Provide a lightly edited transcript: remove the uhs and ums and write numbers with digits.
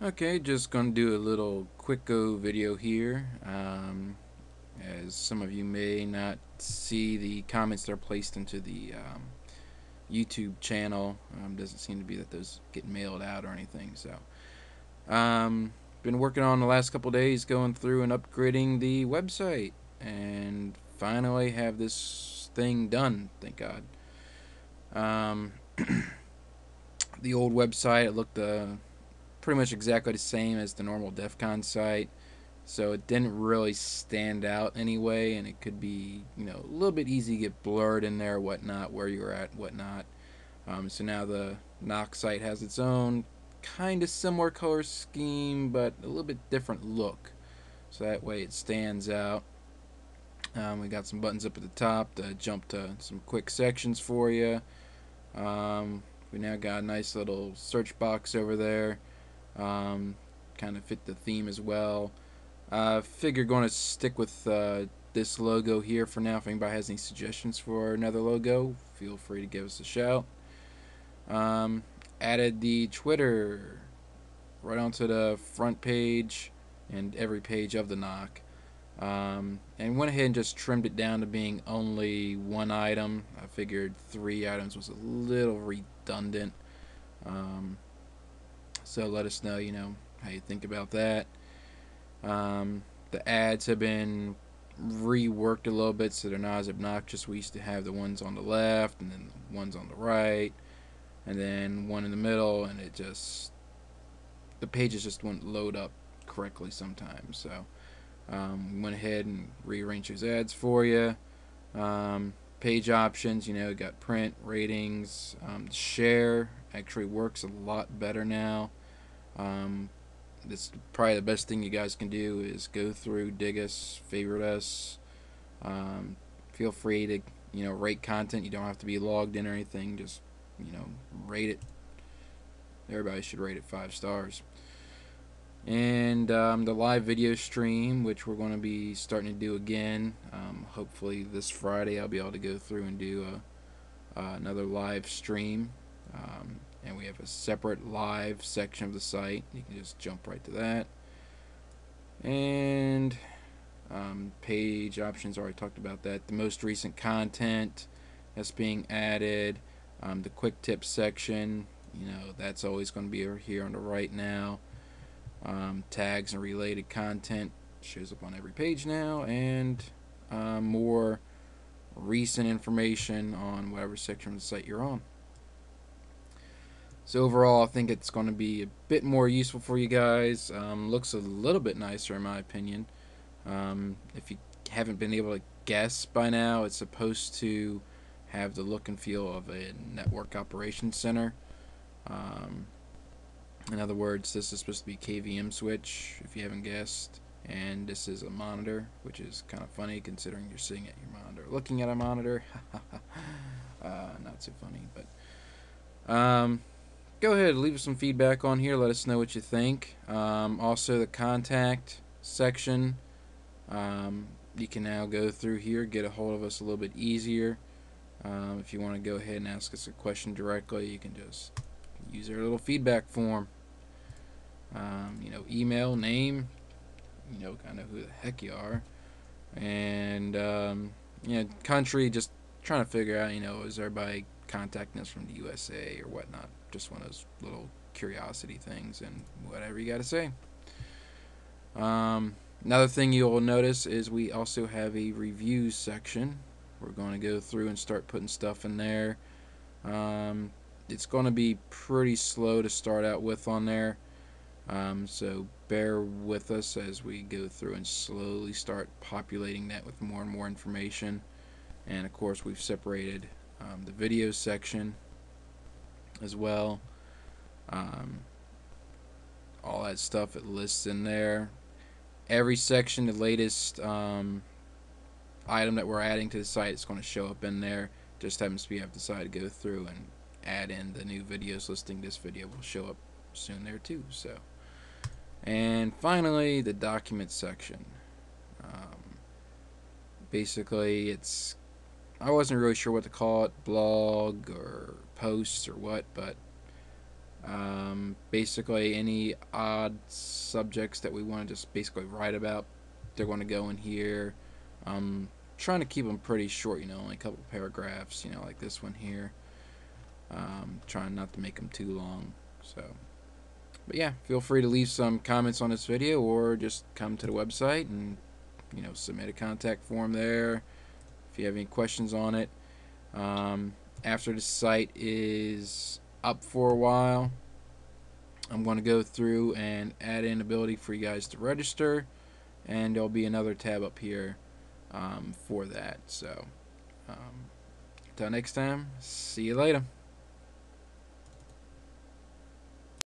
Okay, just gonna do a little quicko video here. As some of you may not see the comments that are placed into the YouTube channel, doesn't seem to be that those get mailed out or anything. So, been working on the last couple days, going through and upgrading the website, and finally have this thing done. Thank God. Um, the old website, it looked pretty much exactly the same as the normal DEF CON site. So it didn't really stand out anyway, and it could be, a little bit easy to get blurred in there, whatnot, where you're at, whatnot. So now the NOC site has its own kind of similar color scheme, but a little bit different look. So that way it stands out. We got some buttons up at the top to jump to some quick sections for you. We now got a nice little search box over there. Kind of fit the theme as well. Figure going to stick with this logo here for now. If anybody has any suggestions for another logo, feel free to give us a shout. Um, Added the Twitter right onto the front page and every page of the knock. And went ahead and just trimmed it down to being only one item. I figured 3 items was a little redundant. Um, so let us know, how you think about that. The ads have been reworked a little bit so they're not as obnoxious. We used to have the ones on the left and then the ones on the right and then one in the middle, and the pages just wouldn't load up correctly sometimes. So we went ahead and rearranged those ads for you. Page options, got print, ratings, share actually works a lot better now. Um, this probably the best thing you guys can do is go through, dig us, favorite us. Um, Feel free to rate content. You don't have to be logged in or anything. Just rate it. Everybody should rate it 5 stars. And the live video stream, which we're going to be starting to do again. Hopefully this Friday I'll be able to go through and do another live stream. And we have a separate live section of the site. You can just jump right to that. And page options, already talked about that. The most recent content that's being added. The quick tips section, that's always going to be over here on the right now. Tags and related content shows up on every page now, and more recent information on whatever section of the site you're on. So overall, I think it's going to be a bit more useful for you guys. Looks a little bit nicer in my opinion. If you haven't been able to guess by now, it's supposed to have the look and feel of a network operations center. Um, in other words, this is supposed to be KVM switch, if you haven't guessed. And this is a monitor, which is kind of funny considering you're sitting at your monitor looking at a monitor. Not so funny, but go ahead, leave us some feedback on here. Let us know what you think. Also, the contact section. You can now go through here, get a hold of us a little bit easier. If you want to go ahead and ask us a question directly, you can just use our little feedback form. Email, name, kind of who the heck you are, and country. Just trying to figure out, is everybody contacting us from the USA or whatnot? Just one of those little curiosity things, and whatever you got to say. Another thing you'll notice is we also have a reviews section. We're going to go through and start putting stuff in there. It's going to be pretty slow to start out with on there. So bear with us as we go through and slowly start populating that with more and more information. And of course, we've separated the video section as well. All that stuff, it lists in there. Every section, the latest item that we're adding to the site is going to show up in there. Just happens to be, I've decided to go through and add in the new videos listing. This video will show up soon there too. So, and finally, the document section. Basically, I wasn't really sure what to call it, blog or posts or what, but Basically, any odd subjects that we want to just basically write about, they're going to go in here. Trying to keep them pretty short, only a couple paragraphs, like this one here. Trying not to make them too long. So, but yeah, feel free to leave some comments on this video or just come to the website and submit a contact form there if you have any questions on it. After the site is up for a while, I'm going to go through and add in ability for you guys to register, and there'll be another tab up here for that. So until next time, see you later.